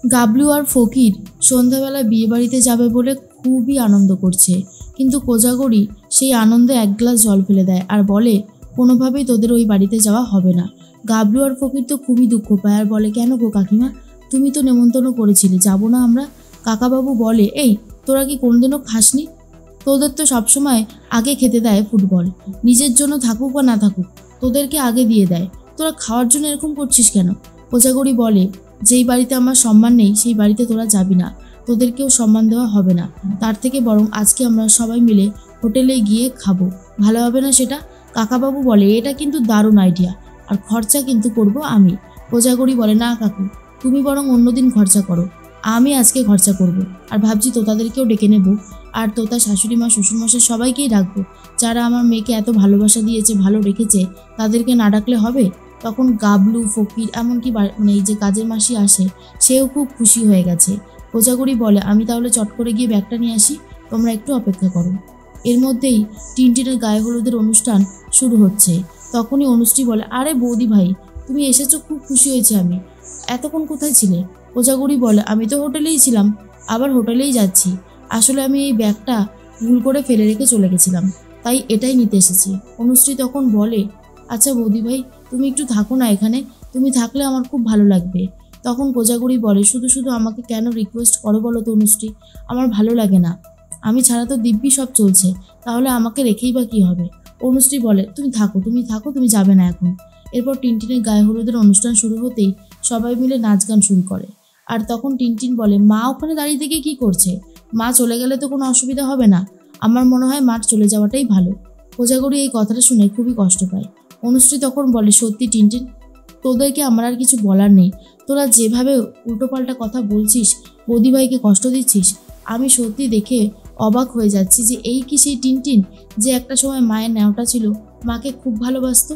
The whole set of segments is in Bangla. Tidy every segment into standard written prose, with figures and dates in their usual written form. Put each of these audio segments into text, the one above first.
গাবলু আর ফকির সন্ধ্যাবেলা বিয়ে বাড়িতে যাবে বলে খুবই আনন্দ করছে, কিন্তু কোজাগরি সেই আনন্দে এক গ্লাস জল ফেলে দেয় আর বলে কোনোভাবেই তোদের ওই বাড়িতে যাওয়া হবে না। গাবলু আর ফকির তো খুবই দুঃখ পায় আর বলে, কেন গো কাকিমা, তুমি তো নেমন্তন্ন করেছিলে, যাবো না আমরা? কাকাবাবু বলে, এই তোরা কি কোনোদিনও খাসনি? তোদের তো সবসময় আগে খেতে দেয় ফুটবল, নিজের জন্য থাকুক বা না থাকুক তোদেরকে আগে দিয়ে দেয়, তোরা খাওয়ার জন্য এরকম করছিস কেন? কোজাগরি বলে, যেই বাড়িতে আমার সম্মান নেই সেই বাড়িতে তোরা যাবি না, তোদেরকেও সম্মান দেওয়া হবে না, তার থেকে বরং আজকে আমরা সবাই মিলে হোটেলে গিয়ে খাবো, ভালো হবে না সেটা? কাকাবাবু বলে, এটা কিন্তু দারুণ আইডিয়া, আর খরচা কিন্তু করব আমি। কোজাগরি বলে, না কাকু, তুমি বরং অন্যদিন খরচা করো, আমি আজকে খরচা করব, আর ভাবছি তোতাদেরকেও ডেকে নেব, আর তোতা শাশুড়ি মা শ্বশুরমশাই সবাইকেই ডাকবো, যারা আমার মেয়েকে এত ভালোবাসা দিয়েছে, ভালো রেখেছে, তাদেরকে না ডাকলে হবে? তখন গাবলু, ফকির, এমনকি মানে এই যে কাজের মাসি আসে, সেও খুব খুশি হয়ে গেছে। কোজাগরি বলে, আমি তাহলে চট করে গিয়ে ব্যাগটা নিয়ে আসি, তোমরা একটু অপেক্ষা করো। এর মধ্যেই টিনটিনের গায়ে হলুদের অনুষ্ঠান শুরু হচ্ছে। তখনই অনুশ্রী বলে, আরে বৌদি ভাই, তুমি এসেছো, খুব খুশি হয়েছে আমি, এতক্ষণ কোথায় ছিলে? কোজাগরি বলে, আমি তো হোটেলেই ছিলাম, আবার হোটেলেই যাচ্ছি, আসলে আমি এই ব্যাগটা ভুল করে ফেলে রেখে চলে গেছিলাম, তাই এটাই নিতে এসেছি। অনুশ্রী তখন বলে, আচ্ছা বৌদি ভাই, তুমি একটু থাকো না এখানে, তুমি থাকলে আমার খুব ভালো লাগবে। তখন কোজাগরি বলে, শুধু শুধু আমাকে কেন রিকোয়েস্ট করো বলো তো অনুশ্রী, আমার ভালো লাগে না, আমি ছাড়া তো দিব্যি সব চলছে, তাহলে আমাকে রেখেই বা কী হবে? অনুশ্রী বলে, তুমি থাকো, তুমি যাবে না এখন। এরপর টিনটিনের গায়ে হলুদের অনুষ্ঠান শুরু হতেই সবাই মিলে নাচ গান শুরু করে। আর তখন টিনটিন বলে, মা ওখানে দাঁড়িয়ে থেকে কি করছে? মা চলে গেলে তো কোনো অসুবিধা হবে না, আমার মনে হয় মার চলে যাওয়াটাই ভালো। কোজাগরি এই কথাটা শুনে খুবই কষ্ট পায়। অনুশ্রী তখন বলে, সত্যি টিনটিন, তোদেরকে আমার আর কিছু বলার নেই, তোরা যেভাবে উল্টোপাল্টা কথা বলছিস, বৌদিভাইকে কষ্ট দিচ্ছিস, আমি সত্যি দেখে অবাক হয়ে যাচ্ছি যে এই কি সেই টিনটিন যে একটা সময় মায়ের ন্যাওটা ছিল, মাকে খুব ভালোবাসতো।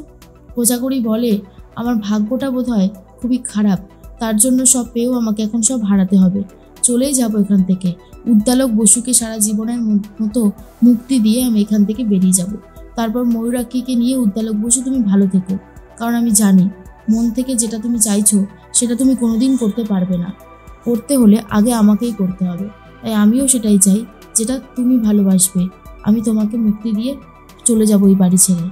কোজাগরি বলে, আমার ভাগ্যটা বোধহয় খুবই খারাপ, তার জন্য সব পেয়েও আমাকে এখন সব হারাতে হবে, চলেই যাব এখান থেকে, উদ্দালক বসুকে সারা জীবনের মতো মুক্তি দিয়ে আমি এখান থেকে বেরিয়ে যাব, তারপর ময়ূরাক্ষীকে নিয়ে উদ্দালক বসু তুমি ভালো থেকো, কারণ আমি জানি মন থেকে যেটা তুমি চাইছো সেটা তুমি কোনোদিন করতে পারবে না, করতে হলে আগে আমাকেই করতে হবে, তাই আমিও সেটাই চাই যেটা তুমি ভালোবাসবে, আমি তোমাকে মুক্তি দিয়ে চলে যাব এই বাড়ি ছেড়ে।